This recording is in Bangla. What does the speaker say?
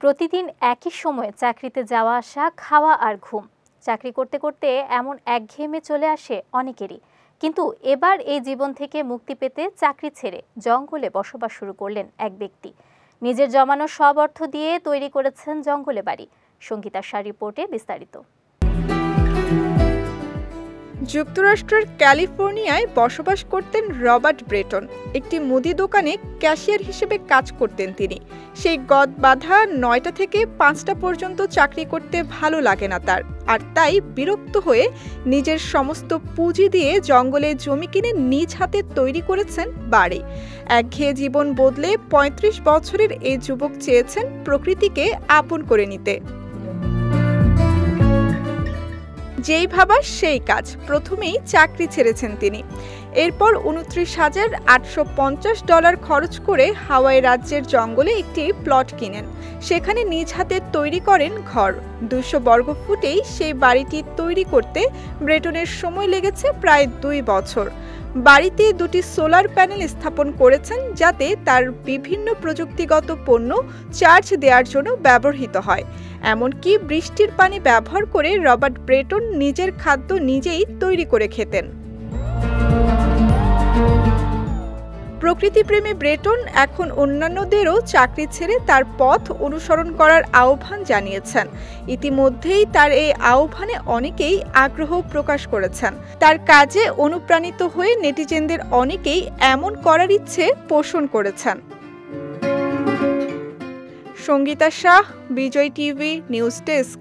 প্রতিদিন একই সময়ে চাকরিতে যাওয়া আসা, খাওয়া আর ঘুম। চাকরি করতে করতে এমন একঘেয়েমে চলে আসে অনেকেরই। কিন্তু এবার এই জীবন থেকে মুক্তি পেতে চাকরি ছেড়ে জঙ্গলে বসবাস শুরু করলেন এক ব্যক্তি। নিজের জমানো সব অর্থ দিয়ে তৈরি করেছেন জঙ্গলে বাড়ি। সঙ্গীতা শাহ রিপোর্টে বিস্তারিত। যুক্তরাষ্ট্রের ক্যালিফোর্নিয়ায় বসবাস করতেন রবার্ট ব্রেটন। একটি মুদি দোকানে ক্যাশিয়ার হিসেবে কাজ করতেন তিনি। সেই গদ বাঁধা ৯টা থেকে ৫টা পর্যন্ত চাকরি করতে ভালো লাগে না তার, আর তাই বিরক্ত হয়ে নিজের সমস্ত পুঁজি দিয়ে জঙ্গলে জমি কিনে নিজ হাতে তৈরি করেছেন বাড়ি। একঘেয়ে জীবন বদলে ৩৫ বছরের এই যুবক চেয়েছেন প্রকৃতিকে আপন করে নিতে। যেই ভাবা সেই কাজ, প্রথমেই চাকরি ছেড়েছেন তিনি। এরপর $২৯,৮৫০ খরচ করে হাওয়াই রাজ্যের জঙ্গলে একটি প্লট কিনেন। সেখানে নিজ হাতে তৈরি করেন ঘর। ২০০ বর্গফুটেই সেই বাড়িটি তৈরি করতে ব্রেটনের সময় লেগেছে প্রায় ২ বছর। বাড়িতে ২টি সোলার প্যানেল স্থাপন করেছেন, যাতে তার বিভিন্ন প্রযুক্তিগত পণ্য চার্জ দেওয়ার জন্য ব্যবহৃত হয়। এমনকি বৃষ্টির পানি ব্যবহার করে রবার্ট ব্রেটন নিজের খাদ্য নিজেই তৈরি করে খেতেন। প্রকৃতিপ্রেমী ব্রেটন এখন অন্যান্যদেরও চাকরি ছেড়ে তার পথ অনুসরণ করার আহ্বান জানিয়েছেন। ইতিমধ্যেই তার এই আহ্বানে অনেকেই আগ্রহ প্রকাশ করেছেন। তার কাজে অনুপ্রাণিত হয়ে নেটিজেনদের অনেকেই এমন করার ইচ্ছে পোষণ করেছেন। সঙ্গীতা শাহ, বিজয় টিভি নিউজ ডেস্ক।